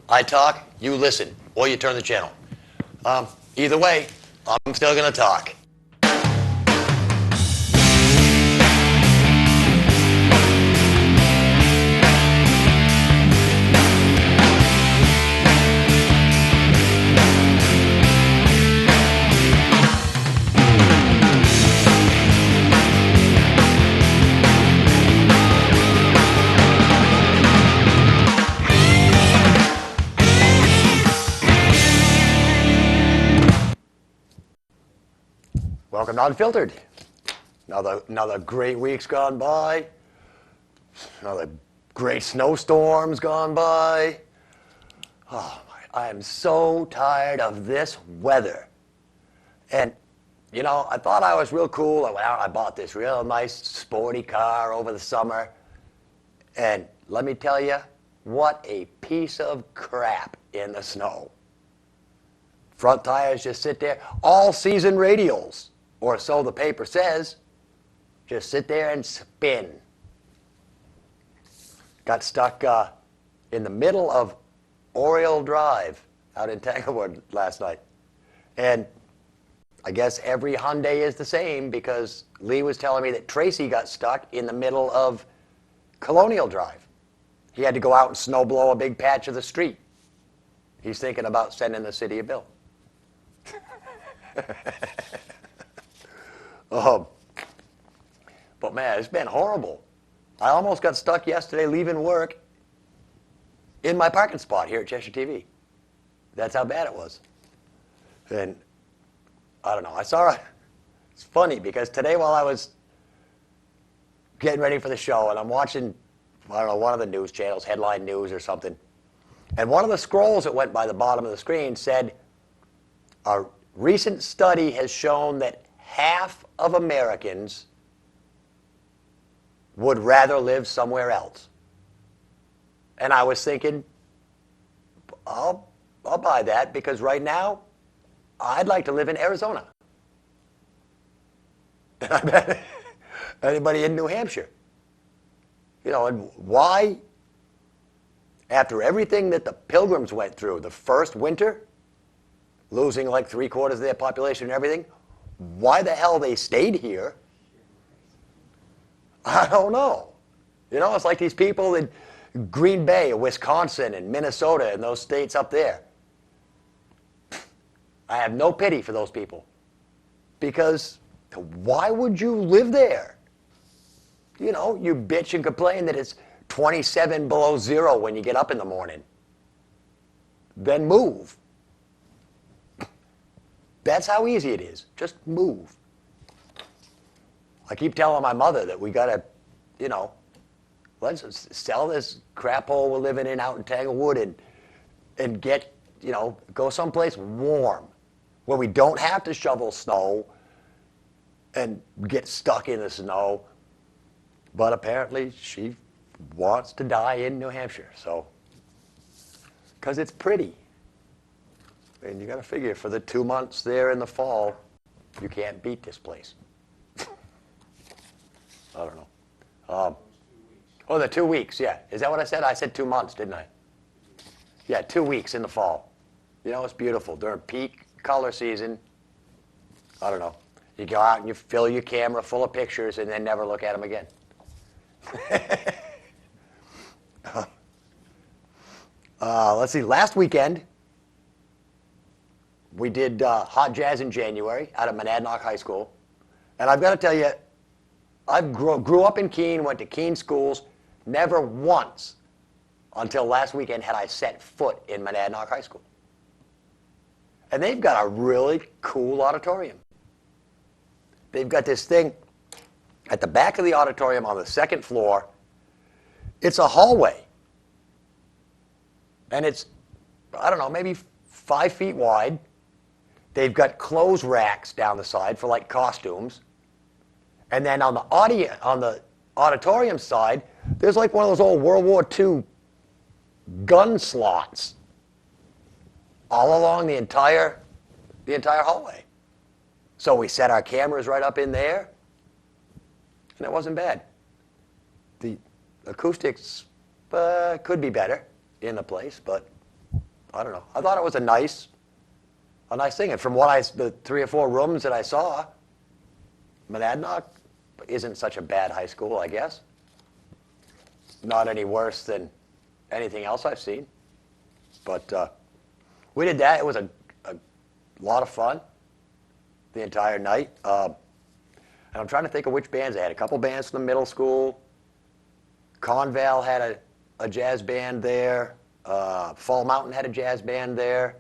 I talk, you listen, or you turn the channel. Either way, I'm still going to talk. Welcome to Unfiltered. Another great week's gone by. Another great snowstorm's gone by. Oh, I am so tired of this weather. And, you know, I thought I was real cool. I went out and I bought this real nice sporty car over the summer. And let me tell you, what a piece of crap in the snow. Front tires just sit there. All-season radials, or so the paper says, just sit there and spin. Got stuck in the middle of Oriole Drive out in Tanglewood last night. And I guess every Hyundai is the same, because Lee was telling me that Tracy got stuck in the middle of Colonial Drive. He had to go out and snow blow a big patch of the street. He's thinking about sending the city a bill. But man, it's been horrible. I almost got stuck yesterday leaving work in my parking spot here at Cheshire TV. That's how bad it was. And I don't know, it's funny because today while I was getting ready for the show and I'm watching, I don't know, one of the news channels, Headline News or something, and one of the scrolls that went by the bottom of the screen said, a recent study has shown that half of Americans would rather live somewhere else. And I was thinking, I'll buy that, because right now, I'd like to live in Arizona. And I bet anybody in New Hampshire. You know, and why, after everything that the Pilgrims went through, the first winter, losing like 3/4 of their population and everything, why the hell they stayed here, I don't know. You know, it's like these people in Green Bay, Wisconsin, and Minnesota, and those states up there. I have no pity for those people, because why would you live there? You know, you bitch and complain that it's 27 below zero when you get up in the morning. Then move. That's how easy it is. Just move. I keep telling my mother that we got to, you know, let's sell this crap hole we're living in out in Tanglewood and get, you know, go someplace warm where we don't have to shovel snow and get stuck in the snow. But apparently she wants to die in New Hampshire, so, because it's pretty. And you got to figure, for the 2 months there in the fall, you can't beat this place. I don't know. Oh, the 2 weeks, yeah. Is that what I said? I said 2 months, didn't I? Yeah, 2 weeks in the fall. You know, it's beautiful. During peak color season, I don't know. You go out and you fill your camera full of pictures and then never look at them again. Let's see, last weekend, we did Hot Jazz in January out of Monadnock High School. And I've got to tell you, I grew up in Keene, went to Keene schools. Never once until last weekend had I set foot in Monadnock High School. And they've got a really cool auditorium. They've got this thing at the back of the auditorium on the second floor. It's a hallway. And it's, I don't know, maybe 5 feet wide. They've got clothes racks down the side for like costumes. And then on the auditorium side, there's like one of those old World War II gun slots all along the entire hallway. So we set our cameras right up in there, and it wasn't bad. The acoustics could be better in the place, but I don't know. I thought it was a nice thing. And from the 3 or 4 rooms that I saw, Monadnock isn't such a bad high school, I guess. Not any worse than anything else I've seen. But we did that. It was a lot of fun the entire night. And I'm trying to think of which bands they had. A couple bands from the middle school. Conval had a jazz band there. Fall Mountain had a jazz band there.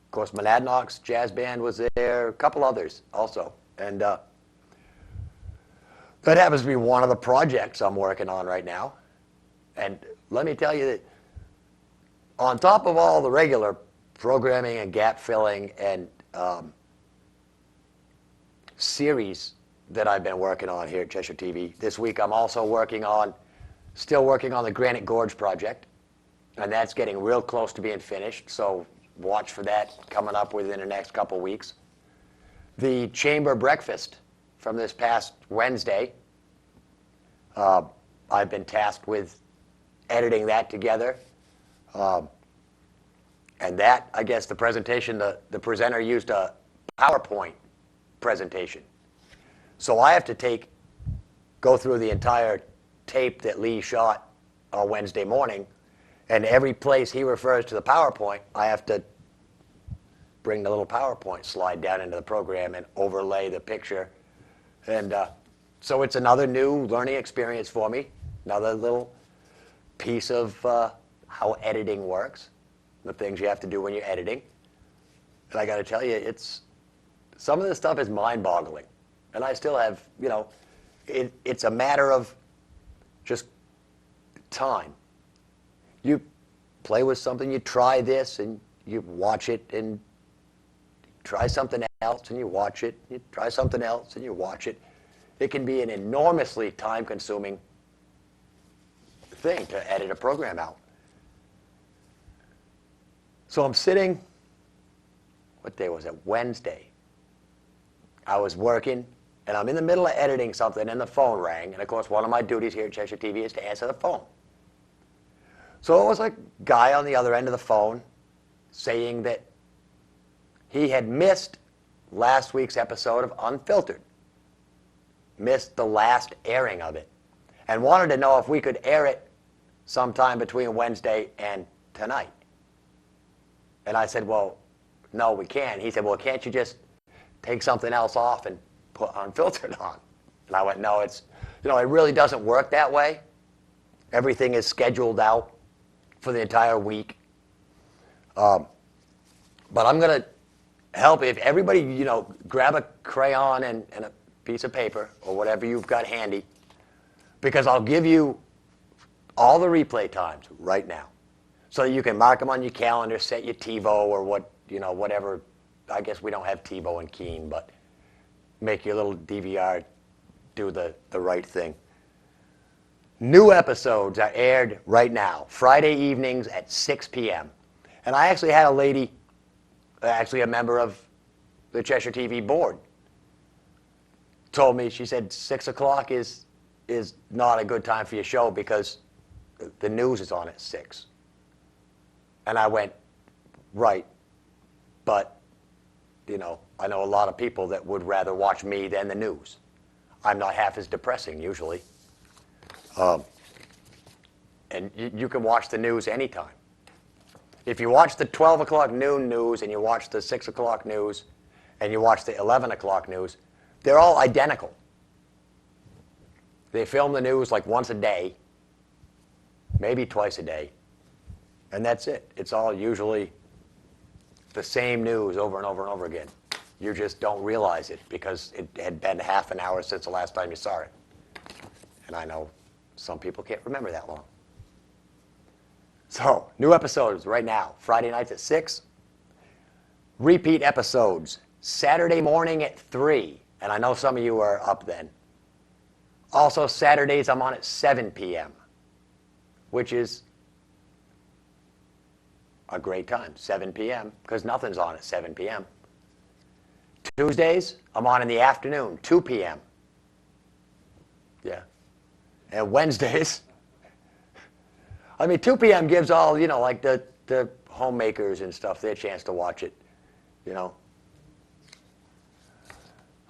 Of course, Monadnock's jazz band was there. A couple others also. And that happens to be one of the projects I'm working on right now. And let me tell you that on top of all the regular programming and gap filling and series that I've been working on here at Cheshire TV, this week I'm also still working on the Granite Gorge project. And that's getting real close to being finished. So watch for that coming up within the next couple weeks. The Chamber Breakfast from this past Wednesday, I've been tasked with editing that together. And that, I guess, the presentation, the presenter used a PowerPoint presentation. So I have to go through the entire tape that Lee shot on Wednesday morning, and every place he refers to the PowerPoint, I have to bring the little PowerPoint slide down into the program and overlay the picture. And so it's another new learning experience for me, another little piece of how editing works, the things you have to do when you're editing. And I got to tell you, some of this stuff is mind-boggling. And I still have, it's a matter of just time. You play with something, you try this, and you watch it, and try something else, and you watch it. You try something else, and you watch it. It can be an enormously time-consuming thing to edit a program out. So I'm sitting, what day was it? Wednesday. I was working, and I'm in the middle of editing something, and the phone rang. And of course, one of my duties here at Cheshire TV is to answer the phone. So it was a guy on the other end of the phone saying that he had missed last week's episode of Unfiltered, missed the last airing of it, and wanted to know if we could air it sometime between Wednesday and tonight. And I said, well, no, we can't. He said, well, can't you just take something else off and put Unfiltered on? And I went, no, it really doesn't work that way. Everything is scheduled out for the entire week. But I'm going to help. If everybody, grab a crayon and a piece of paper or whatever you've got handy, because I'll give you all the replay times right now, so that you can mark them on your calendar, set your TiVo or whatever. I guess we don't have TiVo and Keen, but make your little DVR do the right thing. New episodes are aired right now, Friday evenings at 6 p.m. And I actually had a lady, actually a member of the Cheshire TV board, told me, she said 6 o'clock is not a good time for your show because the news is on at 6. And I went, right, but, I know a lot of people that would rather watch me than the news. I'm not half as depressing usually. And you can watch the news anytime. If you watch the 12 o'clock noon news and you watch the 6 o'clock news and you watch the 11 o'clock news, they're all identical. They film the news like once a day, maybe twice a day, and that's it. It's all usually the same news over and over and over again. You just don't realize it because it had been half an hour since the last time you saw it. And I know some people can't remember that long. So, new episodes right now, Friday nights at 6. Repeat episodes, Saturday morning at 3. And I know some of you are up then. Also, Saturdays I'm on at 7 p.m., which is a great time, 7 p.m., because nothing's on at 7 p.m. Tuesdays, I'm on in the afternoon, 2 p.m. Yeah. And Wednesdays, I mean, 2 p.m. gives all, like the homemakers and stuff their chance to watch it, you know.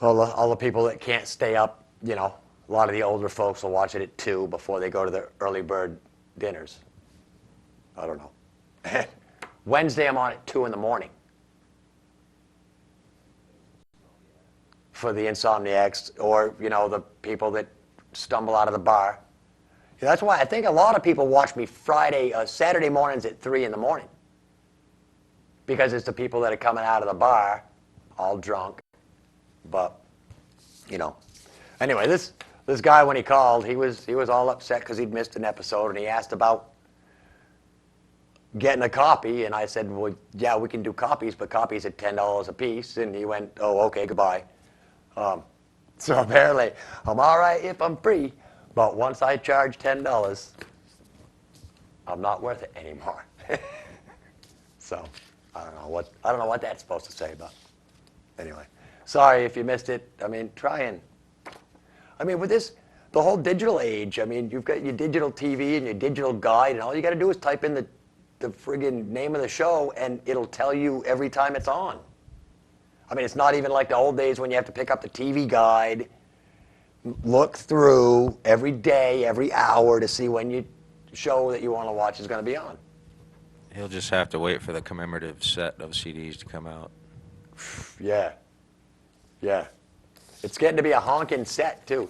All the people that can't stay up, a lot of the older folks will watch it at 2 before they go to the early bird dinners. I don't know. Wednesday, I'm on at 2 in the morning for the insomniacs or, the people that stumble out of the bar. Yeah, that's why I think a lot of people watch me Saturday mornings at 3 in the morning. Because it's the people that are coming out of the bar, all drunk. But, Anyway, this guy, when he called, he was all upset because he'd missed an episode, and he asked about getting a copy, and I said, well, yeah, we can do copies, but copies at $10 a piece. And he went, oh, okay, goodbye. So apparently, I'm all right if I'm free, but once I charge $10, I'm not worth it anymore. So I don't know what that's supposed to say, but anyway, sorry if you missed it. I mean, with the whole digital age, you've got your digital TV and your digital guide, and all you got to do is type in the friggin' name of the show, and it'll tell you every time it's on. It's not even like the old days when you have to pick up the TV guide, look through every day, every hour to see when your show that you want to watch is going to be on. He'll just have to wait for the commemorative set of CDs to come out. Yeah. It's getting to be a honking set, too.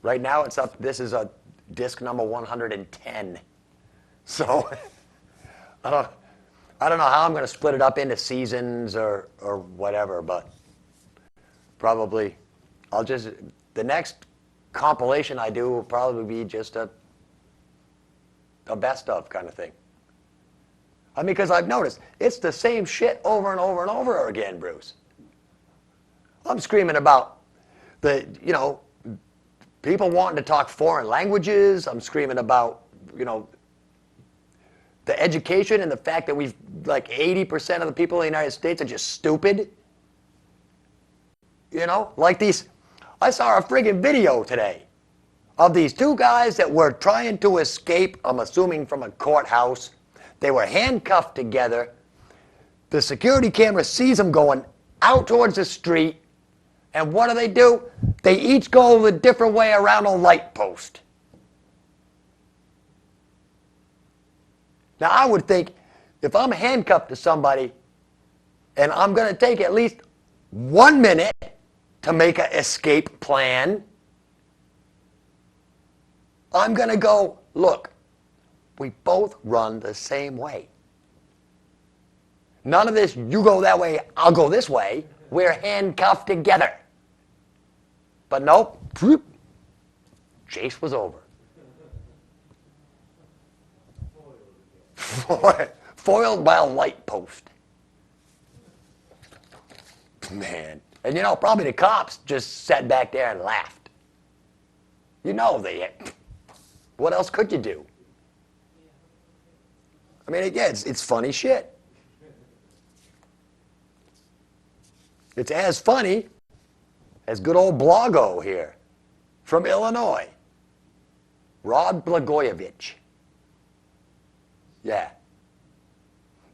Right now it's up, this is a disc number 110. So, I don't know how I'm going to split it up into seasons or whatever, but probably the next compilation I do will probably be just a best of kind of thing. Because I've noticed, it's the same shit over and over and over again, Bruce. I'm screaming about people wanting to talk foreign languages. I'm screaming about, the education and the fact that 80% of the people in the United States are just stupid. I saw a friggin' video today of these 2 guys that were trying to escape, I'm assuming from a courthouse. They were handcuffed together. The security camera sees them going out towards the street. And what do? They each go a different way around a light post. Now, I would think if I'm handcuffed to somebody and I'm going to take at least 1 minute to make an escape plan, I'm going to go, look, we both run the same way. None of this, you go that way, I'll go this way. We're handcuffed together. But nope, chase was over. Foiled by a light post. Man. And probably the cops just sat back there and laughed. What else could you do? Again, it's funny shit. It's as funny as good old Blago here from Illinois. Rod Blagojevich. Yeah.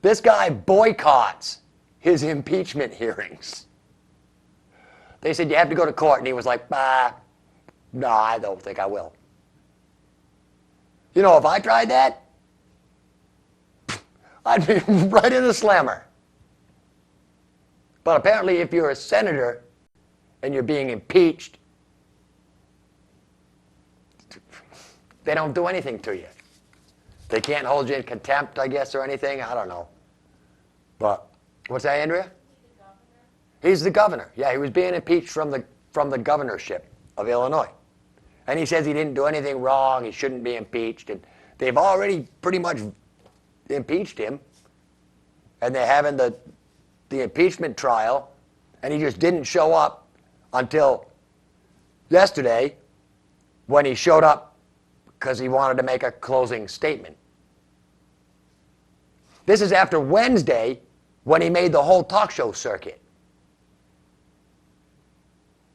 This guy boycotts his impeachment hearings. They said, you have to go to court. And he was like, no, I don't think I will. If I tried that, I'd be right in the slammer. But apparently, if you're a senator and you're being impeached, they don't do anything to you. They can't hold you in contempt, I guess, or anything. I don't know. But what's that, Andrea? He's the governor. Yeah, he was being impeached from the governorship of Illinois. And he says he didn't do anything wrong. He shouldn't be impeached. And they've already pretty much impeached him. And they're having the impeachment trial. And he just didn't show up until yesterday when he showed up because he wanted to make a closing statement. This is after Wednesday when he made the whole talk show circuit.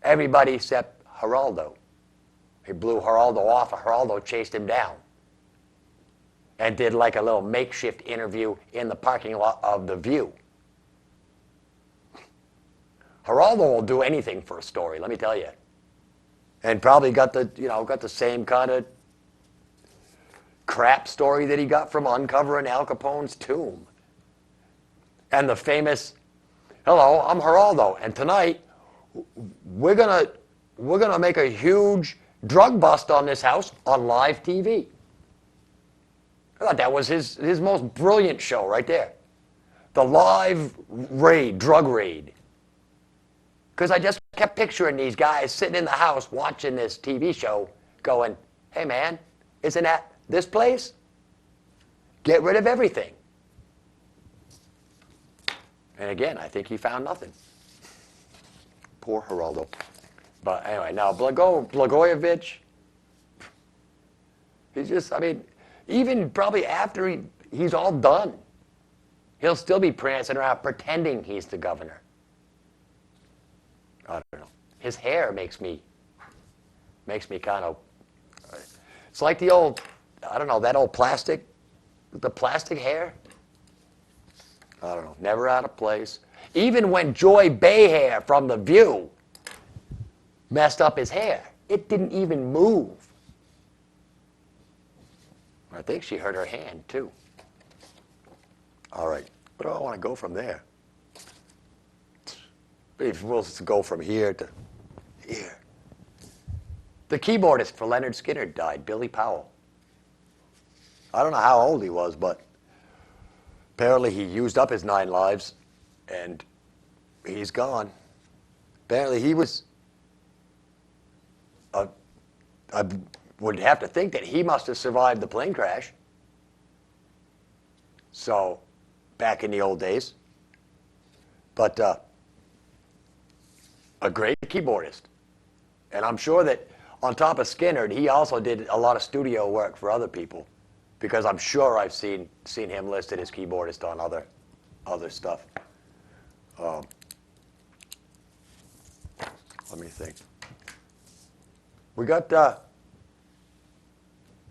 Everybody except Geraldo. He blew Geraldo off, and Geraldo chased him down. and did like a little makeshift interview in the parking lot of The View. Geraldo will do anything for a story, let me tell you. And probably got the same kind of crap story that he got from uncovering Al Capone's tomb. And the famous, "Hello, I'm Geraldo, and tonight we're gonna make a huge drug bust on this house on live TV." I thought that was his most brilliant show right there. The live raid, drug raid. Because I just kept picturing these guys sitting in the house watching this TV show going, "Hey man, isn't that this place? Get rid of everything." And again, I think he found nothing. Poor Geraldo. But anyway, now Blagojevich, he's just, even probably after he's all done, he'll still be prancing around pretending he's the governor. I don't know. His hair makes me kind of, it's like the old, I don't know, that old plastic, the plastic hair. I don't know, never out of place. Even when Joy Behar from The View messed up his hair, it didn't even move. I think she hurt her hand too. All right, where do I want to go from there? If we'll go from here to here. The keyboardist for Leonard Skinner died, Billy Powell. I don't know how old he was, but apparently he used up his 9 lives, and he's gone. Apparently he was, I would have to think that he must have survived the plane crash. So, back in the old days. But a great keyboardist. And I'm sure that on top of Skinner, he also did a lot of studio work for other people, because I'm sure I've seen him listed as keyboardist on other stuff. Let me think. We got,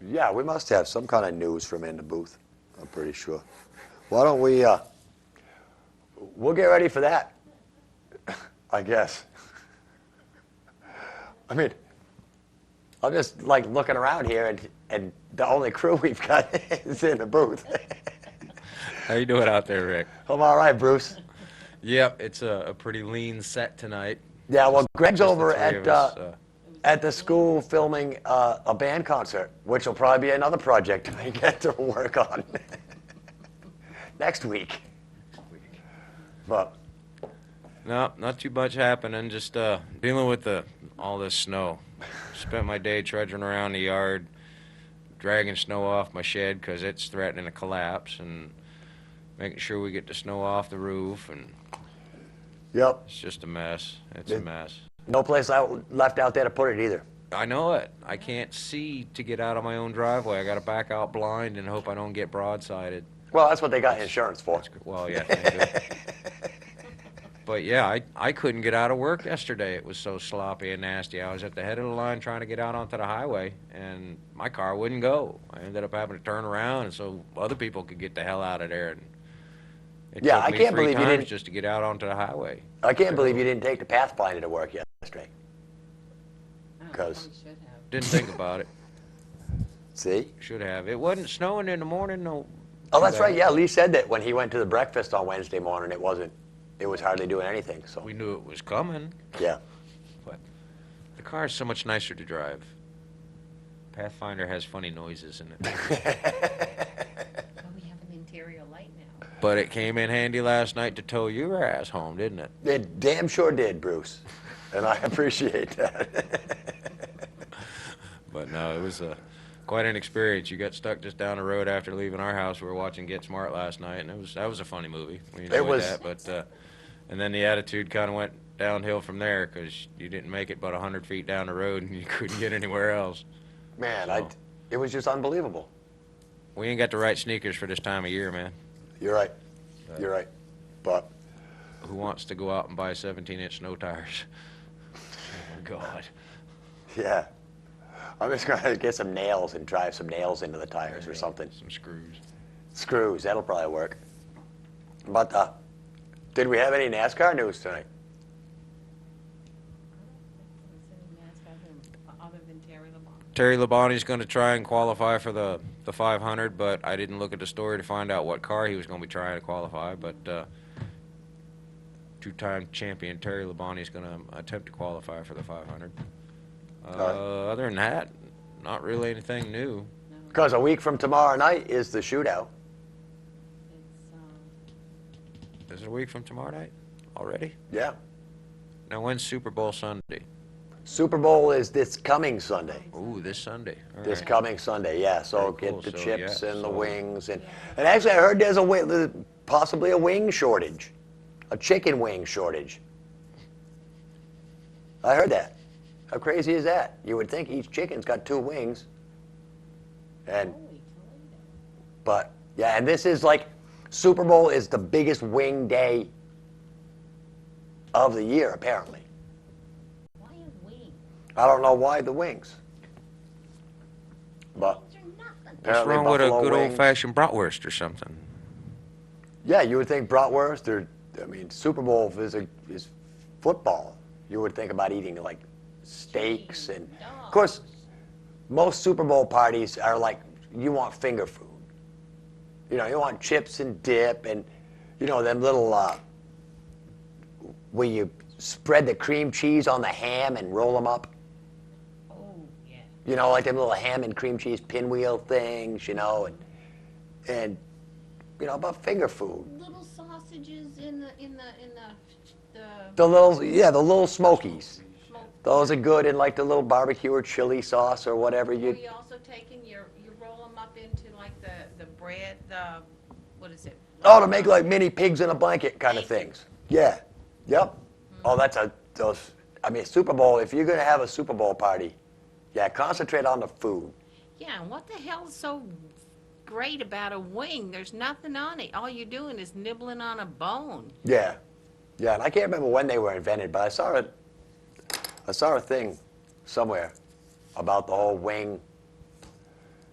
yeah, we must have some kind of news from in the booth, I'm pretty sure. Why don't we'll get ready for that, I guess. I'm just like looking around here, and the only crew we've got is in the booth. How you doing out there, Rick? I'm all right, Bruce. Yep, it's a pretty lean set tonight. Yeah, well, Greg's Just the over three of us, at the school filming a band concert, which will probably be another project I get to work on next week. But no, not too much happening. Just dealing with all this snow. Spent my day trudging around the yard, dragging snow off my shed because it's threatening to collapse, and making sure we get the snow off the roof, and yep, it's just a mess. It's a mess. No place left out there to put it either. I know it. I can't see to get out of my own driveway. I got to back out blind and hope I don't get broadsided. Well, that's what they got insurance for. Well, yeah, thank you. But yeah, I couldn't get out of work yesterday. It was so sloppy and nasty. I was at the head of the line trying to get out onto the highway, and my car wouldn't go. I ended up having to turn around, and so other people could get the hell out of there. And it Yeah, took I me can't 3 believe you times didn't. just to get out onto the highway. I can't believe you didn't take the Pathfinder to work yesterday. Because Didn't think about it. see. Should have. It wasn't snowing in the morning. No. Oh, that's right. Yeah, Lee said that when he went to the breakfast on Wednesday morning, it was hardly doing anything. So We knew it was coming, yeah. but the car is so much nicer to drive. Pathfinder has funny noises in it. Oh, we have an interior light now. But it came in handy last night to tow your ass home, didn't it? It damn sure did, Bruce, and I appreciate that. But no, it was quite an experience. You got stuck just down the road after leaving our house. We were watching Get Smart last night, and that was a funny movie. We enjoyed was. that, but and then the attitude kind of went downhill from there because you didn't make it but 100 feet down the road, and you couldn't get anywhere else. Man, So. it was just unbelievable. We ain't got the right sneakers for this time of year, man. You're right. You're right. But Who wants to go out and buy 17-inch snow tires? Oh, God. yeah. I'm just gonna get some nails and drive some nails into the tires or something. Some screws. Screws, that'll probably work. But did we have any NASCAR news tonight? Other than Terry LeBon. Terry Labonte's going to try and qualify for the 500, but I didn't look at the story to find out what car he was going to be trying to qualify. But two-time champion Terry Labonte is going to attempt to qualify for the 500. Other than that, not really anything new. Because a week from tomorrow night is the shootout. It's, Is it a week from tomorrow night already? Yeah. Now, when's Super Bowl Sunday? Super Bowl is this coming Sunday. Ooh, this Sunday. All This right. coming Sunday, yeah. So Very cool. get the So, chips yeah, and the so- wings. And actually, I heard there's possibly a wing shortage, a chicken wing shortage. I heard that. How crazy is that? You would think each chicken's got 2 wings. And holy Toledo. But, yeah, and this is like, Super Bowl is the biggest wing day of the year, apparently. Why a wing? I don't know why the wings. But Wings are nothing. What's apparently wrong with a buffalo good wings- old-fashioned bratwurst or something? Yeah, you would think bratwurst, Super Bowl is football. You would think about eating like steaks and, of course, most Super Bowl parties are like, you want finger food. You know, you want chips and dip and, you know, them little, where you spread the cream cheese on the ham and roll them up. Oh, yeah. You know, like them little ham and cream cheese pinwheel things, you know, and you know, about finger food. Little sausages in the The little smokies. smoke. Those are good in like the little barbecue or chili sauce or whatever Are you. you also taking you roll them up into like the bread, what is it? Oh, to make like mini pigs in a blanket kind of Thank you. things. Yeah. Yep. Oh, Super Bowl. If you're gonna have a Super Bowl party, yeah, concentrate on the food. Yeah, and what the hell is so great about a wing? There's nothing on it. All you're doing is nibbling on a bone. Yeah. Yeah, and I can't remember when they were invented, but I saw a thing somewhere about the whole wing.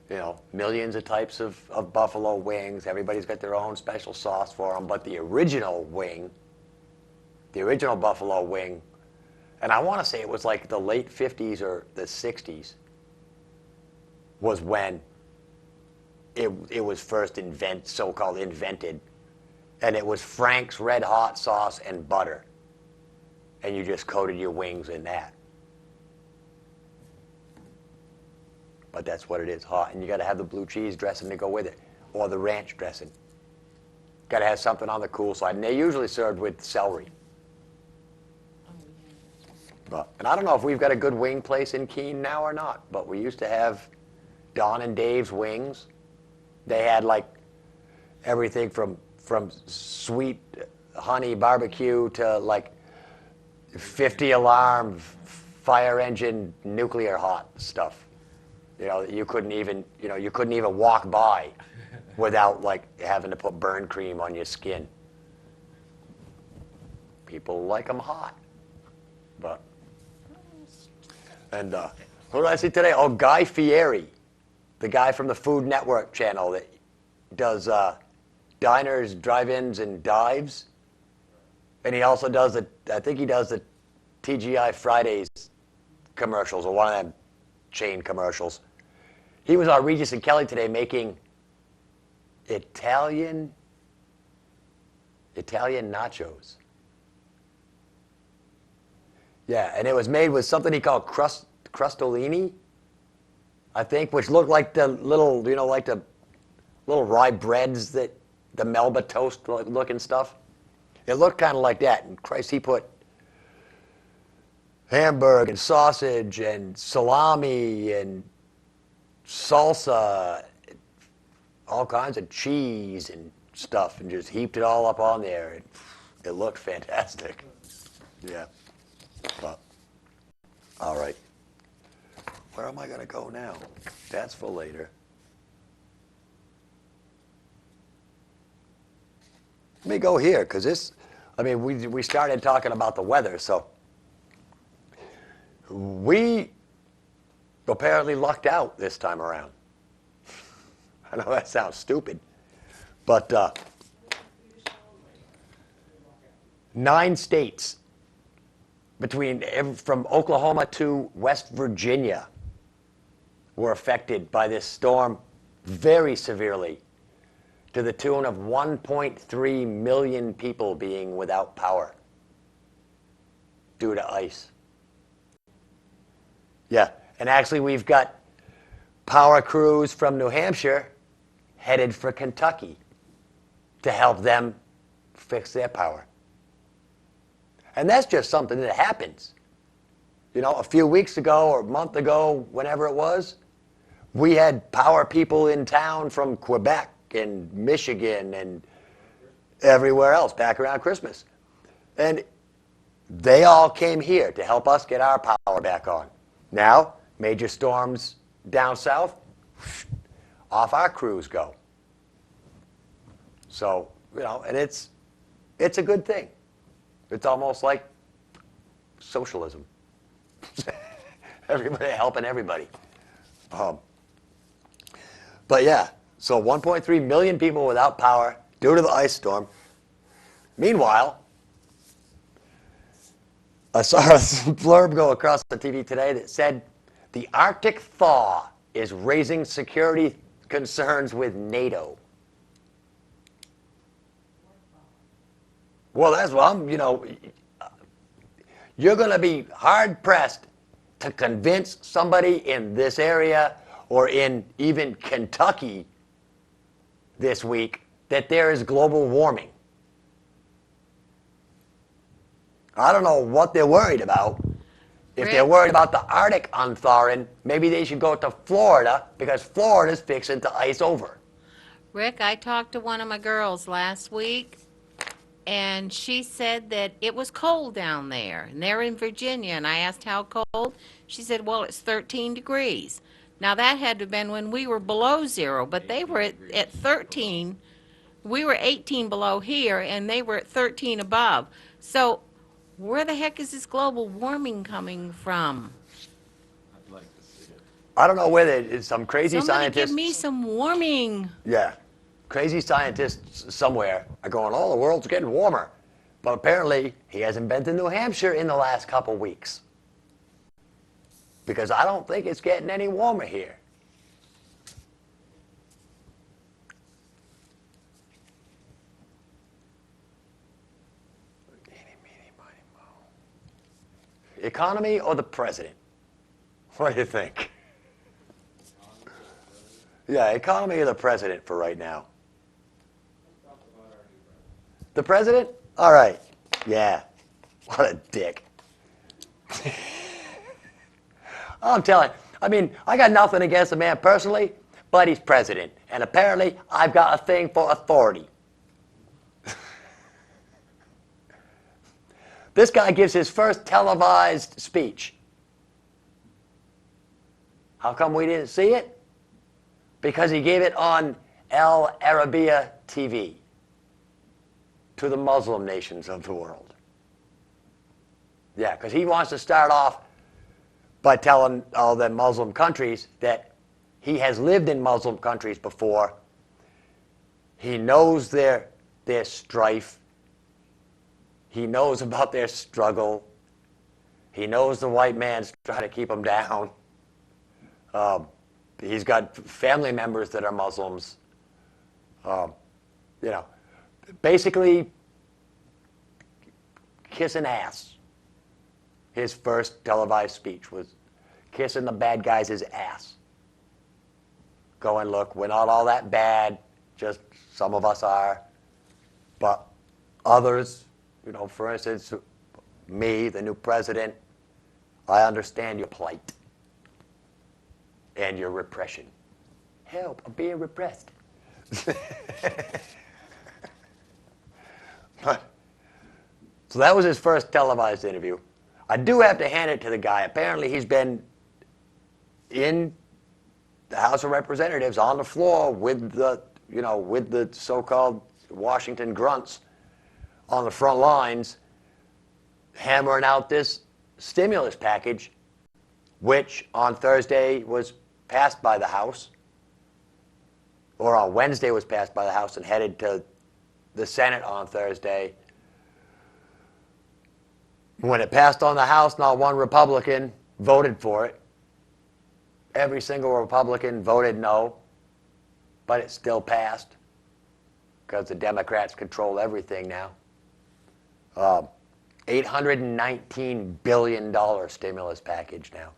You know, millions of types of buffalo wings. Everybody's got their own special sauce for them. But the original wing, the original buffalo wing, and I want to say it was like the late 50s or the 60s, was when it was first so-called invented. And it was Frank's Red Hot sauce and butter. And you just coated your wings in that. But that's what it is, hot. And you got to have the blue cheese dressing to go with it, or the ranch dressing. Got to have something on the cool side. And they're usually served with celery. Oh, yeah. But, and I don't know if we've got a good wing place in Keene now or not, but we used to have Don and Dave's Wings. They had like everything from sweet honey barbecue to like 50 alarm fire engine nuclear hot stuff. You know, you couldn't even walk by without like having to put burn cream on your skin. People like them hot. But and who did I see today? Oh, Guy Fieri, the guy from the Food Network channel that does diners, drive-ins, and dives. And he also does I think he does the TGI Fridays commercials, or one of them chain commercials. He was on Regis and Kelly today making Italian nachos. Yeah, and it was made with something he called crostolini, I think, which looked like the little, like the little rye breads that the Melba toast looking stuff. It looked kind of like that. And Christ, he put hamburger and sausage and salami and salsa, all kinds of cheese and stuff, and just heaped it all up on there. And it looked fantastic. Yeah. But, all right. Where am I going to go now? That's for later. Let me go here, because we started talking about the weather, so we apparently lucked out this time around. I know that sounds stupid, but 9 states from Oklahoma to West Virginia were affected by this storm very severely, to the tune of 1.3 million people being without power due to ice. Yeah, and actually we've got power crews from New Hampshire headed for Kentucky to help them fix their power. And that's just something that happens. You know, a few weeks ago or a month ago, whenever it was, we had power people in town from Quebec and Michigan and everywhere else back around Christmas. And they all came here to help us get our power back on. Now, major storms down south, off our crews go. So, you know, and it's a good thing. It's almost like socialism. Everybody helping everybody. But yeah, so 1.3 million people without power due to the ice storm. Meanwhile, I saw a blurb go across the TV today that said the Arctic thaw is raising security concerns with NATO. Well, that's what I'm, you know, you're going to be hard-pressed to convince somebody in this area or in even Kentucky this week that there is global warming. I don't know what they're worried about. If they're worried about the Arctic unthawing, maybe they should go to Florida, because Florida's fixing to ice over. Rick, I talked to one of my girls last week, and she said that it was cold down there, and they're in Virginia, and I asked how cold. She said, well, it's 13 degrees. Now, that had to have been when we were below zero, but they were at 13. We were 18 below here, and they were at 13 above. So where the heck is this global warming coming from? I don't know whether some crazy Somebody scientists. give me some warming. Yeah. Crazy scientists somewhere are going, oh, the world's getting warmer. But apparently, he hasn't been to New Hampshire in the last couple weeks. Because I don't think it's getting any warmer here. Economy or the president? What do you think? Yeah, economy or the president for right now? The president? All right. Yeah. What a dick. I'm telling you. I mean, I got nothing against the man personally, but he's president. And apparently, I've got a thing for authority. This guy gives his first televised speech. How come we didn't see it? Because he gave it on Al Arabiya TV to the Muslim nations of the world. Yeah, because he wants to start off by telling all the Muslim countries that he has lived in Muslim countries before. He knows their strife. He knows about their struggle. He knows the white man's trying to keep them down. He's got family members that are Muslims. You know, basically kissing ass. His first televised speech was kissing the bad guys' ass. Going, look, we're not all that bad. Just some of us are. But others, you know, for instance, me, the new president, I understand your plight and your repression. Help, I'm being repressed. So that was his first televised interview. I do have to hand it to the guy. Apparently he's been in the House of Representatives on the floor with the, you know, with the so-called Washington grunts on the front lines, hammering out this stimulus package which on Thursday was passed by the House, or on Wednesday was passed by the House and headed to the Senate on Thursday. When it passed on the House, not one Republican voted for it. Every single Republican voted no, but it still passed because the Democrats control everything now. $819 billion stimulus package now.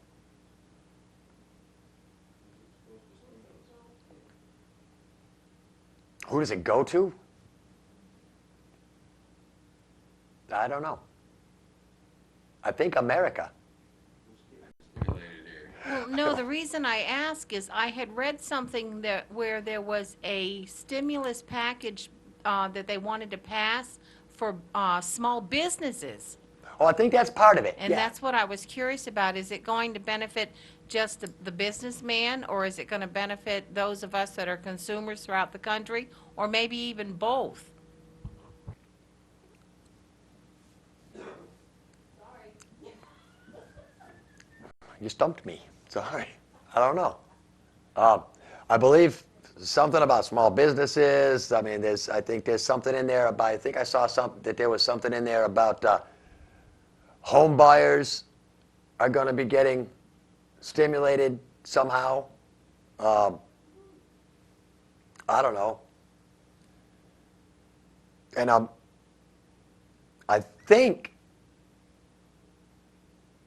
Who does it go to? I don't know. I think America. Well, no, the reason I ask is I had read something where there was a stimulus package that they wanted to pass for small businesses. Oh, I think that's part of it. And yeah. that's what I was curious about. Is it going to benefit just the businessman, or is it going to benefit those of us that are consumers throughout the country, or maybe even both? You stumped me. Sorry. I don't know. I believe something about small businesses. I mean, I think there's something in there about, I think I saw that there was something in there about home buyers are going to be getting stimulated somehow. I don't know. And I think,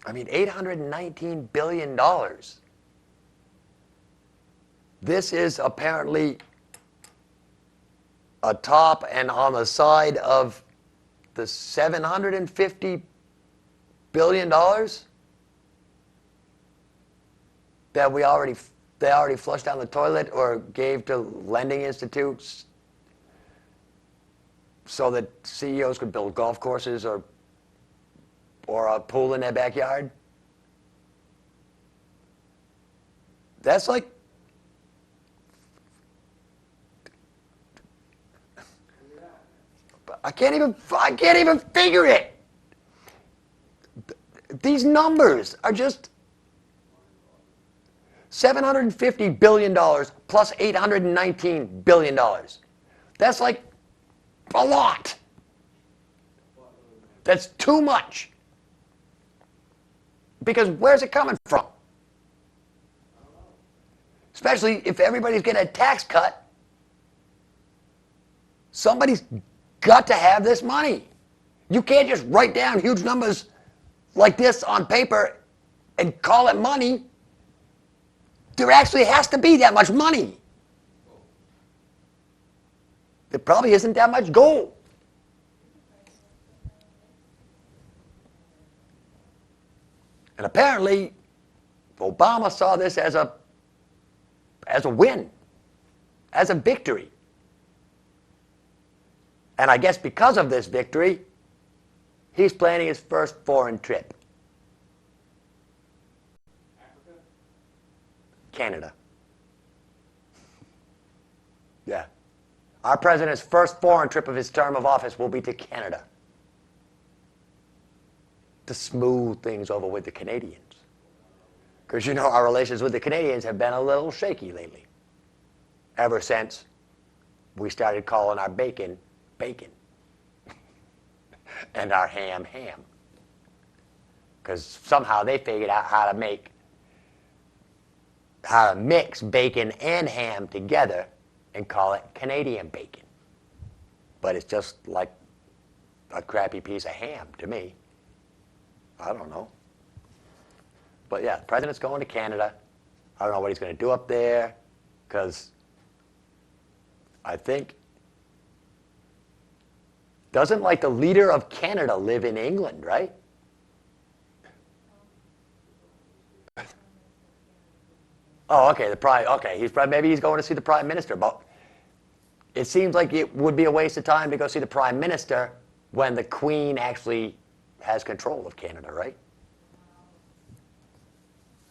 I mean, $819 billion. This is apparently atop and on the side of the $750 billion that they already flushed down the toilet or gave to lending institutes so that CEOs could build golf courses or a pool in their backyard. That's like I can't even figure it. These numbers are just $750 billion plus $819 billion. That's like a lot. That's too much. Because where's it coming from? Especially if everybody's getting a tax cut, somebody's got to have this money. You can't just write down huge numbers like this on paper and call it money. There actually has to be that much money. There probably isn't that much gold. And apparently, Obama saw this as a win, as a victory. And I guess because of this victory, he's planning his first foreign trip. Africa? Canada. Yeah. Our president's first foreign trip of his term of office will be to Canada to smooth things over with the Canadians. Because you know our relations with the Canadians have been a little shaky lately. Ever since we started calling our bacon, bacon. And our ham, ham. Because somehow they figured out how to mix bacon and ham together and call it Canadian bacon. But it's just like a crappy piece of ham to me. I don't know. But yeah, the president's going to Canada. I don't know what he's going to do up there, because I think, doesn't like the leader of Canada live in England, right? Oh, okay. Maybe he's going to see the prime minister. But it seems like it would be a waste of time to go see the prime minister when the Queen actually has control of Canada, right?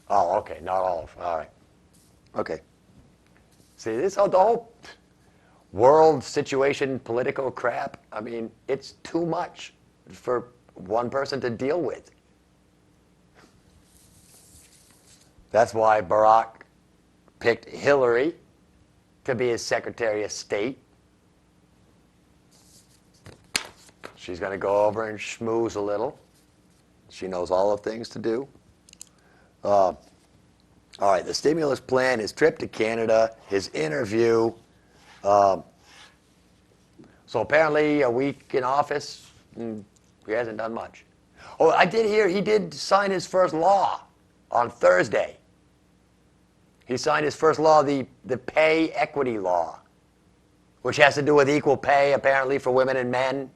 Oh, okay. Not all of. All right. Okay. See, the whole world situation, political crap. I mean, it's too much for one person to deal with. That's why Barack picked Hillary to be his Secretary of State. She's going to go over and schmooze a little. She knows all the things to do. All right, the stimulus plan, his trip to Canada, his interview. So apparently a week in office, he hasn't done much. Oh, I did hear he did sign his first law on Thursday. He signed his first law, the pay equity law, which has to do with equal pay, apparently, for women and men.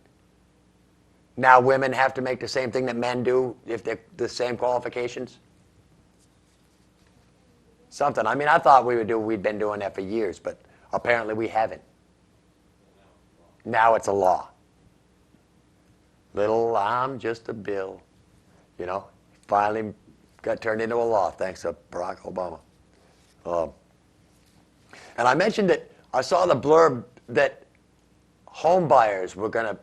Now women have to make the same thing that men do if they're the same qualifications. Something. I mean, I thought we'd been doing that for years, but apparently we haven't. Now it's a law. Little, I'm just a bill. You know, finally got turned into a law thanks to Barack Obama. And I mentioned that I saw the blurb that home buyers were going to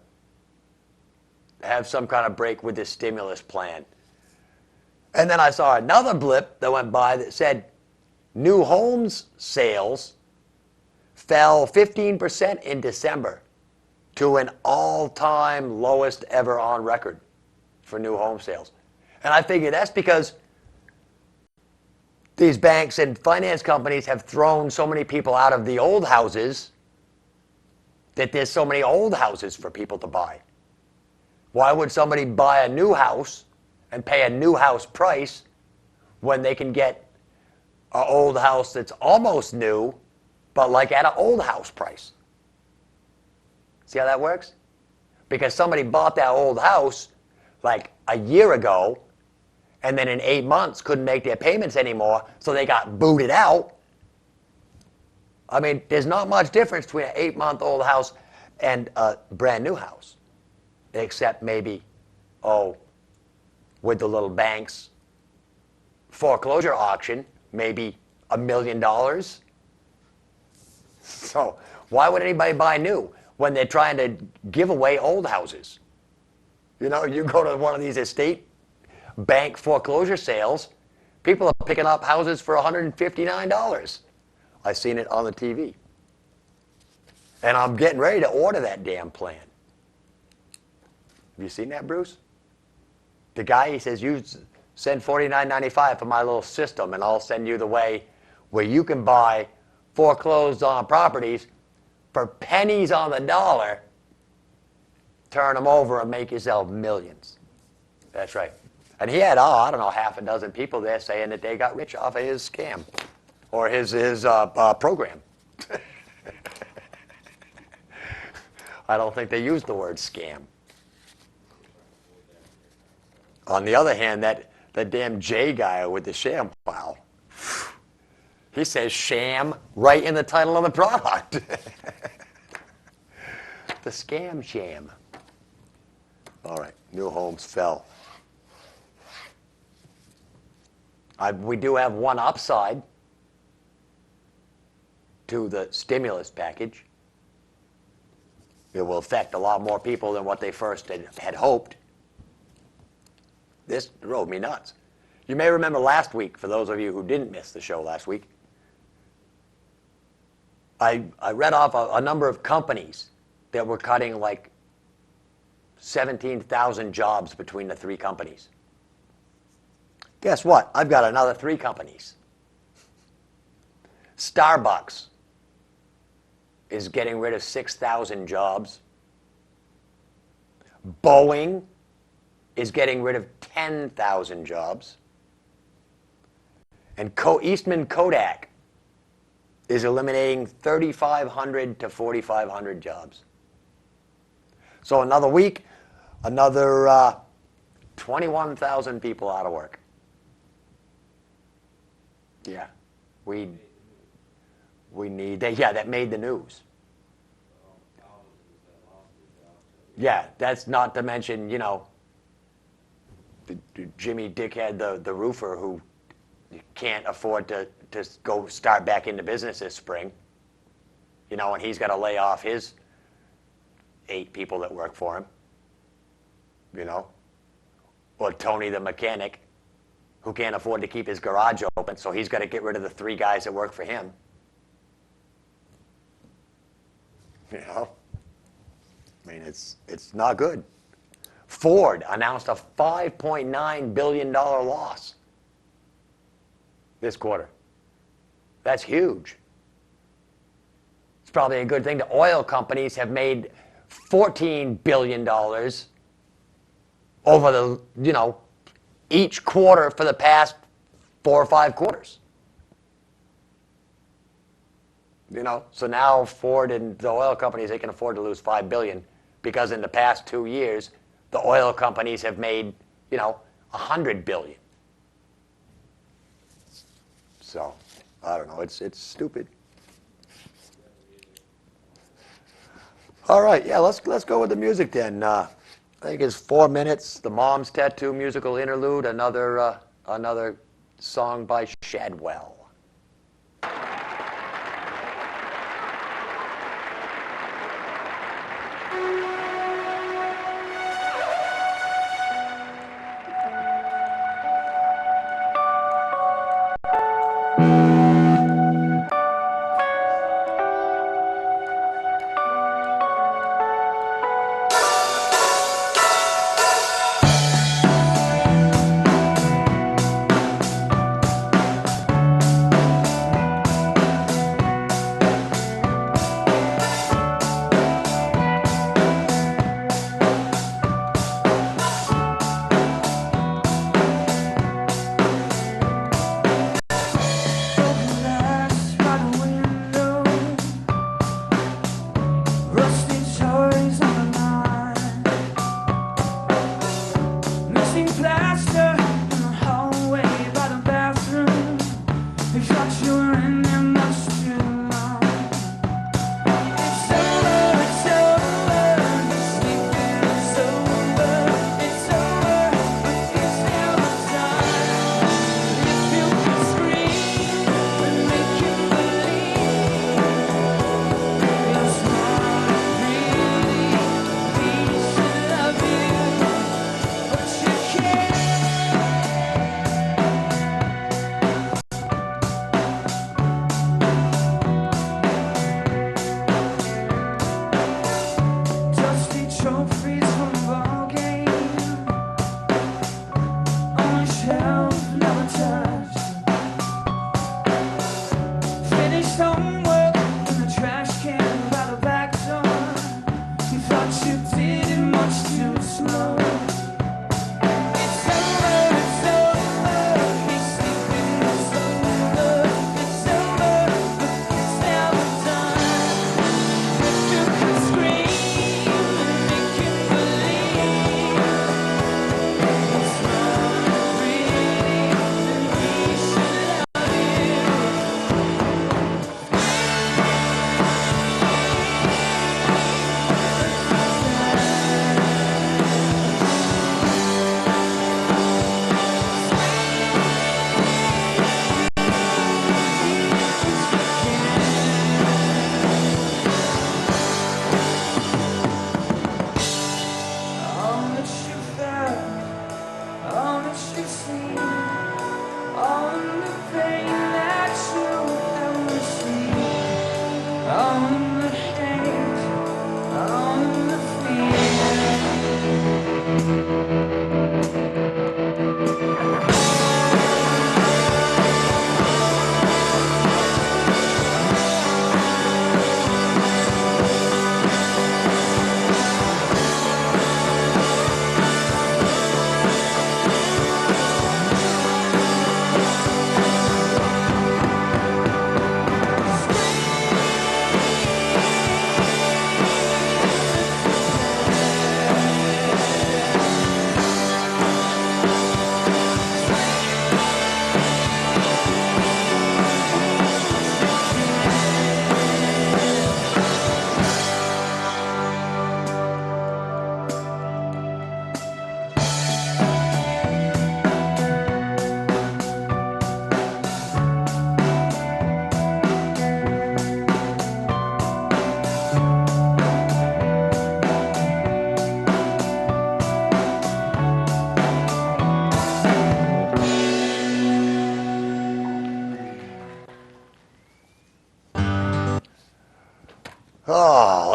have some kind of break with this stimulus plan. And then I saw another blip that went by that said new homes sales fell 15% in December to an all-time lowest ever on record for new home sales. And I figure that's because these banks and finance companies have thrown so many people out of the old houses that there's so many old houses for people to buy. Why would somebody buy a new house and pay a new house price when they can get an old house that's almost new, but like at an old house price? See how that works? Because somebody bought that old house like a year ago, and then in 8 months couldn't make their payments anymore, so they got booted out. I mean, there's not much difference between an 8-month-old house and a brand new house, except maybe, with the little banks foreclosure auction, maybe $1 million. So why would anybody buy new when they're trying to give away old houses? You know, you go to one of these estate bank foreclosure sales, people are picking up houses for $159. I've seen it on the TV. And I'm getting ready to order that damn plan. Have you seen that, Bruce? The guy, he says, you send $49.95 for my little system, and I'll send you the way where you can buy foreclosed on properties for pennies on the dollar, turn them over and make yourself millions. That's right. And he had, I don't know, half a dozen people there saying that they got rich off of his scam or his program. I don't think they used the word scam. On the other hand, that damn J guy with the sham file, he says sham right in the title of the product. The scam sham. All right, new homes fell. We do have one upside to the stimulus package. It will affect a lot more people than what they first had hoped. This drove me nuts. You may remember last week, for those of you who didn't miss the show last week, I read off a number of companies that were cutting like 17,000 jobs between the three companies. Guess what? I've got another 3 companies. Starbucks is getting rid of 6,000 jobs. Boeing is getting rid of 10,000 jobs. And Eastman Kodak is eliminating 3,500 to 4,500 jobs. So another week, another 21,000 people out of work. Yeah, we need that. Yeah, that made the news. Yeah, that's not to mention, you know, Jimmy Dickhead, the roofer, who can't afford to go start back into business this spring. You know, and he's got to lay off his 8 people that work for him. You know, or Tony the mechanic. who can't afford to keep his garage open, so he's got to get rid of the 3 guys that work for him. You know? I mean, it's not good. Ford announced a $5.9 billion loss this quarter. That's huge. It's probably a good thing the oil companies have made $14 billion over the, each quarter for the past 4 or 5 quarters. So now Ford and the oil companies, they can afford to lose $5 billion because in the past 2 years, the oil companies have made, $100 billion. So, I don't know, it's stupid. All right, yeah, let's go with the music then. I think it's 4 minutes. The Mom's Tattoo musical interlude, another song by Shadwell.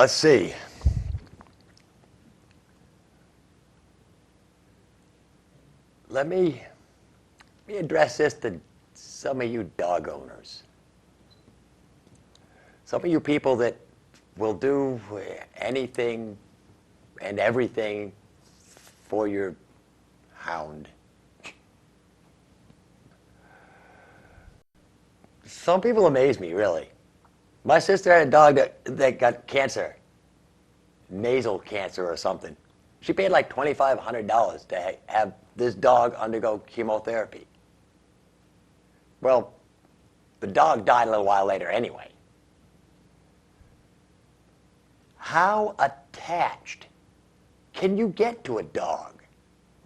Let's see. Let me address this to some of you dog owners. Some of you people that will do anything and everything for your hound. Some people amaze me, really. My sister had a dog that got cancer, nasal cancer or something. She paid like $2,500 to have this dog undergo chemotherapy. Well, the dog died a little while later anyway. How attached can you get to a dog?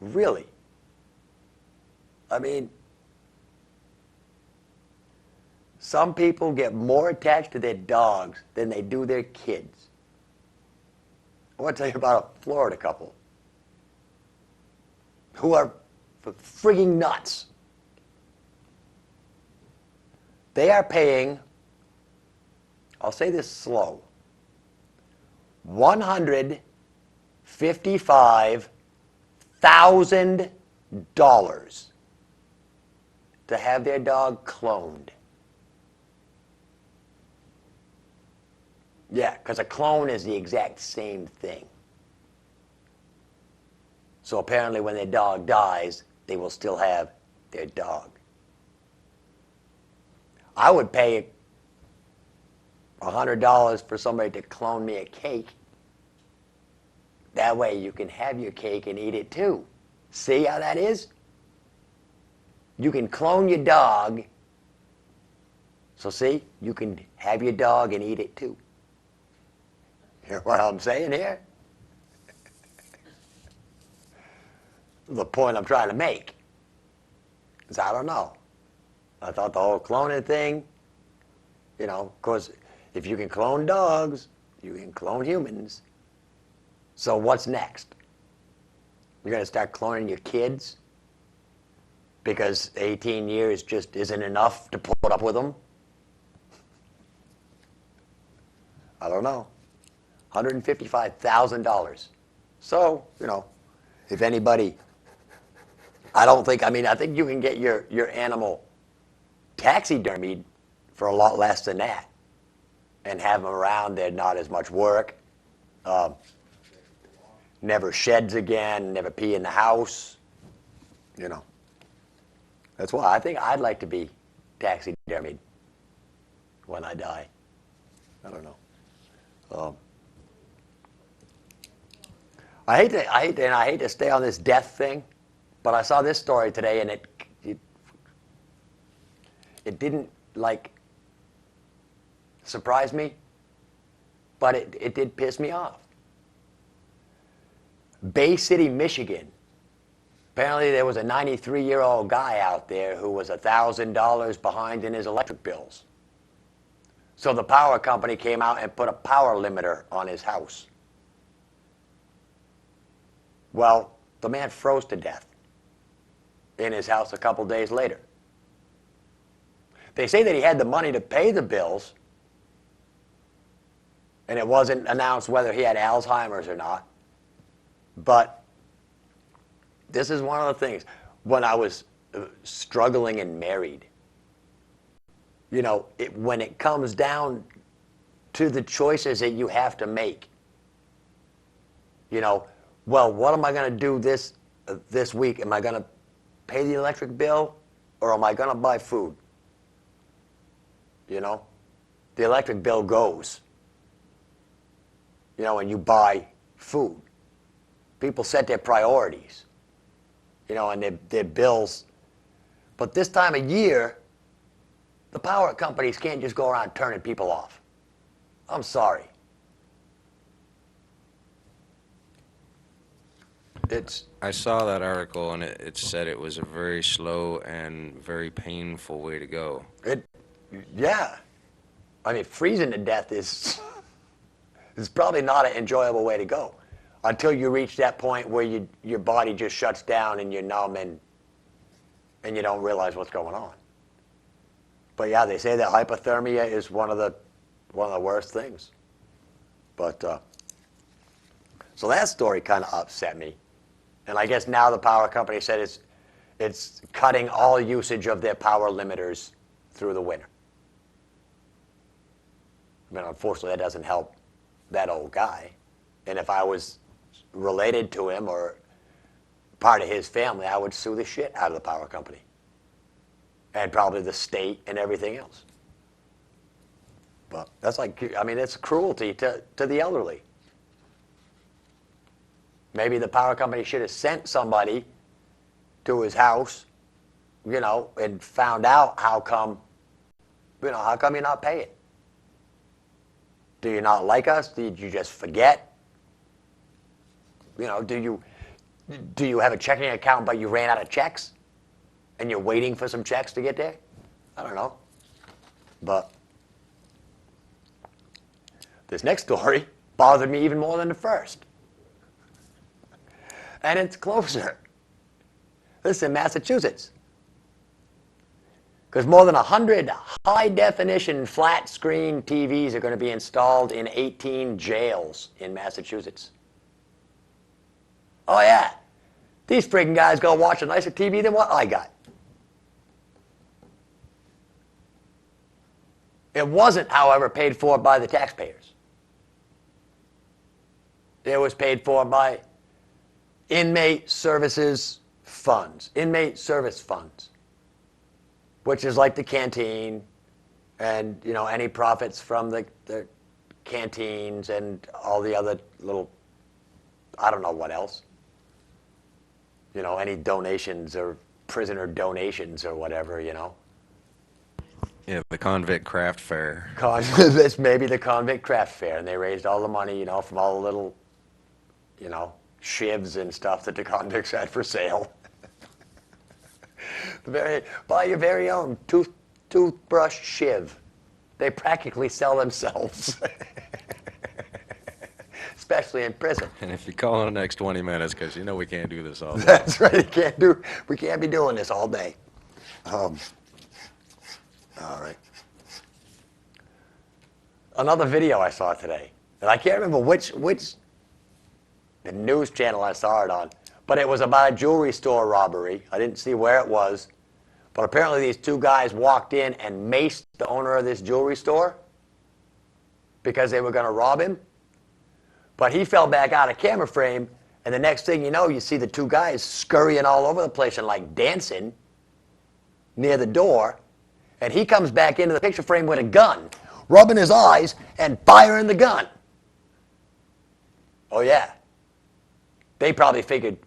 Really? I mean, some people get more attached to their dogs than they do their kids. I want to tell you about a Florida couple who are frigging nuts. They are paying, I'll say this slow, $155,000 to have their dog cloned. Yeah, because a clone is the exact same thing. So apparently when their dog dies, they will still have their dog. I would pay $100 for somebody to clone me a cake. That way you can have your cake and eat it too. See how that is? You can clone your dog. So see, you can have your dog and eat it too. Hear what I'm saying here? The point I'm trying to make is I don't know. I thought the whole cloning thing, you know, of course, if you can clone dogs, you can clone humans. So what's next? You're going to start cloning your kids because 18 years just isn't enough to put up with them? I don't know. $155,000. So, you know, if anybody, I think you can get your animal taxidermied for a lot less than that and have them around. They're not as much work. Never sheds again, never pee in the house. You know. That's why I think I'd like to be taxidermied when I die. I don't know. I hate to stay on this death thing, but I saw this story today, and it didn't like surprise me, but it did piss me off. Bay City, Michigan. Apparently there was a 93-year-old guy out there who was $1,000 behind in his electric bills. So the power company came out and put a power limiter on his house. Well, the man froze to death in his house a couple days later. They say that he had the money to pay the bills, and it wasn't announced whether he had Alzheimer's or not. But this is one of the things. When I was struggling and married, you know, when it comes down to the choices that you have to make, you know, well, what am I going to do this week? Am I going to pay the electric bill, or am I going to buy food? You know, the electric bill goes, you know, and you buy food. People set their priorities, you know, and their bills. But this time of year, the power companies can't just go around turning people off. I'm sorry. I saw that article, and it said it was a very slow and very painful way to go. Yeah. I mean, freezing to death is probably not an enjoyable way to go until you reach that point where your body just shuts down and you're numb and you don't realize what's going on. But yeah, they say that hypothermia is one of the worst things. But so that story kind of upset me. And I guess now the power company said it's cutting all usage of their power limiters through the winter. I mean, unfortunately, that doesn't help that old guy. And if I was related to him or part of his family, I would sue the shit out of the power company. And probably the state and everything else. But that's like, I mean, it's cruelty to the elderly. Maybe the power company should have sent somebody to his house, you know, and found out how come you're not paying? Do you not like us? Did you just forget? You know, do you have a checking account but you ran out of checks? And you're waiting for some checks to get there? I don't know. But this next story bothered me even more than the first. And it's closer. This is in Massachusetts. Because more than 100 high-definition flat-screen TVs are going to be installed in 18 jails in Massachusetts. Oh, yeah. These freaking guys go watch a nicer TV than what I got. It wasn't, however, paid for by the taxpayers. It was paid for by inmate services funds, inmate service funds, which is like the canteen and, you know, any profits from the canteens and all the other little, I don't know what else. You know, any donations or prisoner donations or whatever, you know. Yeah, the convict craft fair. This may be the convict craft fair, and they raised all the money, you know, from all the little, you know, shivs and stuff that the convicts had for sale. Buy your very own toothbrush shiv. They practically sell themselves, especially in prison. And if you call in the next 20 minutes, because you know we can't do this all day. That's right. We can't be doing this all day. All right. Another video I saw today, and I can't remember which the news channel I saw it on, but it was about a jewelry store robbery. I didn't see where it was, but apparently these two guys walked in and maced the owner of this jewelry store because they were going to rob him. But he fell back out of camera frame, and the next thing you know, you see the two guys scurrying all over the place and like dancing near the door. And he comes back into the picture frame with a gun, rubbing his eyes and firing the gun. Oh, yeah. They probably figured,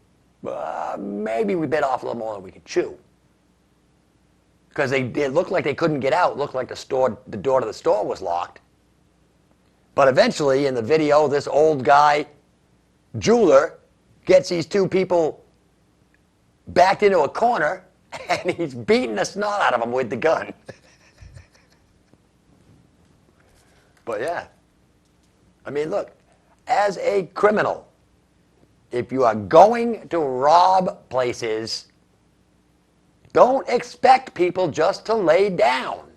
maybe we bit off a little more than we could chew. Because it looked like they couldn't get out. It looked like the door to the store was locked. But eventually, in the video, this old guy, jeweler, gets these two people backed into a corner, and he's beating the snot out of them with the gun. But yeah, I mean, look, as a criminal, if you are going to rob places, don't expect people just to lay down.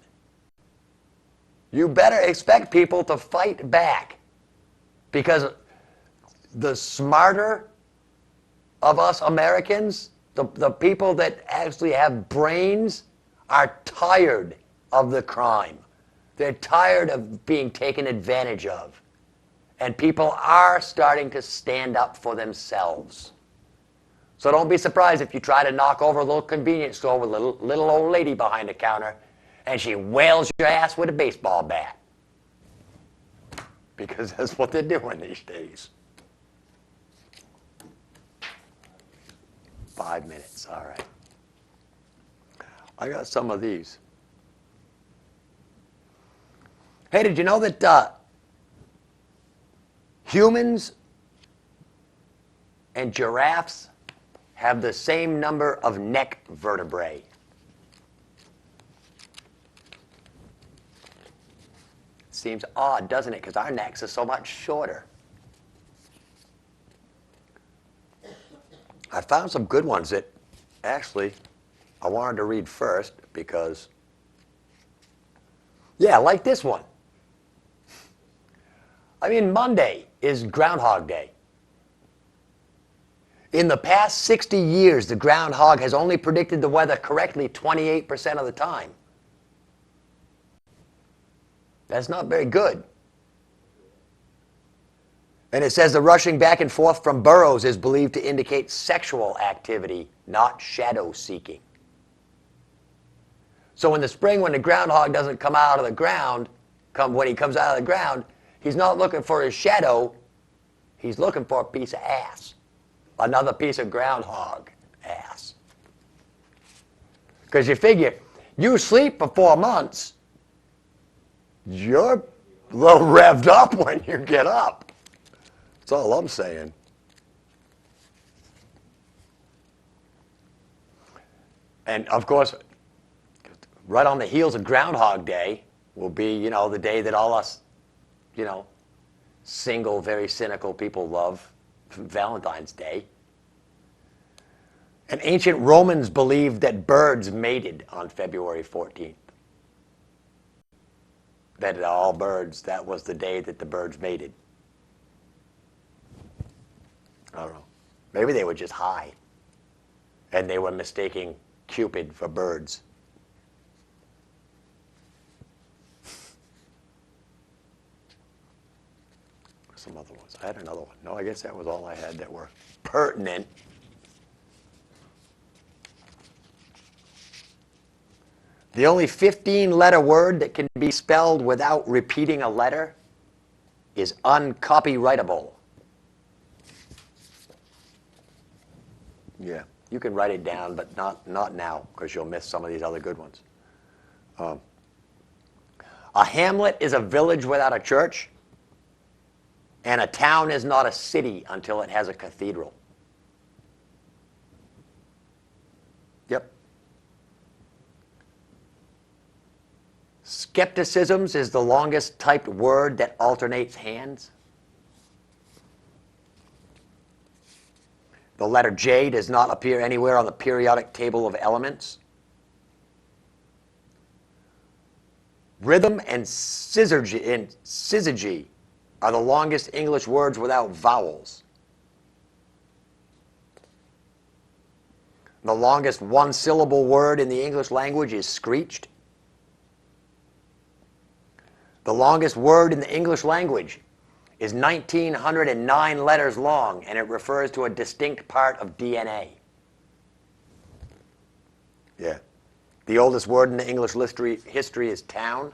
You better expect people to fight back. Because the smarter of us Americans, the people that actually have brains, are tired of the crime. They're tired of being taken advantage of. And people are starting to stand up for themselves. So don't be surprised if you try to knock over a little convenience store with a little old lady behind the counter and she wails your ass with a baseball bat. Because that's what they're doing these days. 5 minutes, all right. I got some of these. Hey, did you know that humans and giraffes have the same number of neck vertebrae? Seems odd, doesn't it? Because our necks are so much shorter. I found some good ones that actually I wanted to read first because, yeah, like this one. I mean, Monday is Groundhog Day. In the past 60 years, the groundhog has only predicted the weather correctly 28% of the time. That's not very good. And it says the rushing back and forth from burrows is believed to indicate sexual activity, not shadow seeking. So in the spring, when the groundhog doesn't come out of the ground, when he comes out of the ground, he's not looking for his shadow, he's looking for a piece of ass. Another piece of groundhog ass. Because you figure, you sleep for 4 months, you're a little revved up when you get up. That's all I'm saying. And of course, right on the heels of Groundhog Day will be, the day that all us, single, very cynical people love, Valentine's Day. And ancient Romans believed that birds mated on February 14th. That all birds, that was the day that the birds mated. I don't know. Maybe they were just high. And they were mistaking Cupid for birds. Some other ones. I had another one. No, I guess that was all I had that were pertinent. The only 15-letter word that can be spelled without repeating a letter is uncopyrightable. Yeah, you can write it down, but not now, because you'll miss some of these other good ones. A hamlet is a village without a church, and a town is not a city until it has a cathedral. Yep. Skepticisms is the longest typed word that alternates hands. The letter J does not appear anywhere on the periodic table of elements. Rhythm and syzygy are the longest English words without vowels. The longest one-syllable word in the English language is screeched. The longest word in the English language is 1,909 letters long, and it refers to a distinct part of DNA. Yeah. The oldest word in the English history is town.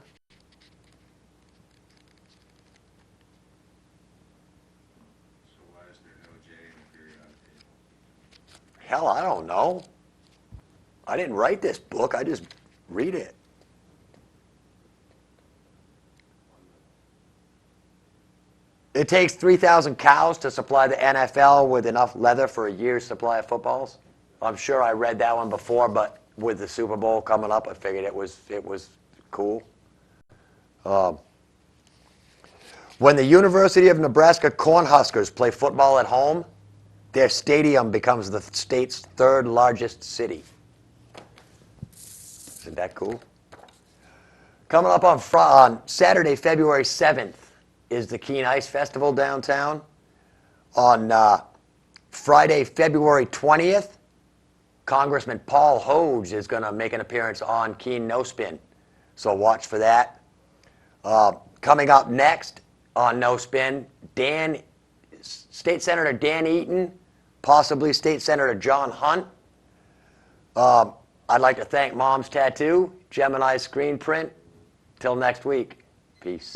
So why is there no J in the periodic table? Hell, I don't know. I didn't write this book. I just read it. It takes 3,000 cows to supply the NFL with enough leather for a year's supply of footballs. I'm sure I read that one before, but with the Super Bowl coming up, I figured it was cool. When the University of Nebraska Cornhuskers play football at home, their stadium becomes the state's third largest city. Isn't that cool? Coming up on Saturday, February 7th, is the Keen Ice Festival downtown. On Friday, February 20th, Congressman Paul Hoge is going to make an appearance on Keen No Spin. So watch for that. Coming up next on No Spin, State Senator Dan Eaton, possibly State Senator John Hunt. I'd like to thank Mom's Tattoo, Gemini Screen Print. Till next week, peace.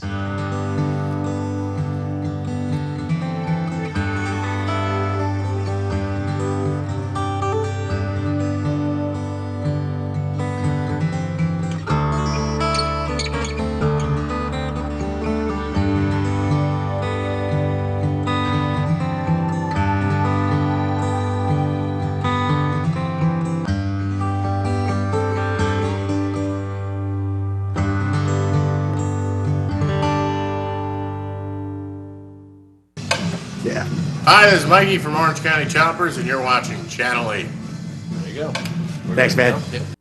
Yeah. Hi, this is Mikey from Orange County Choppers, and you're watching Channel 8. There you go. Thanks, man. Yep.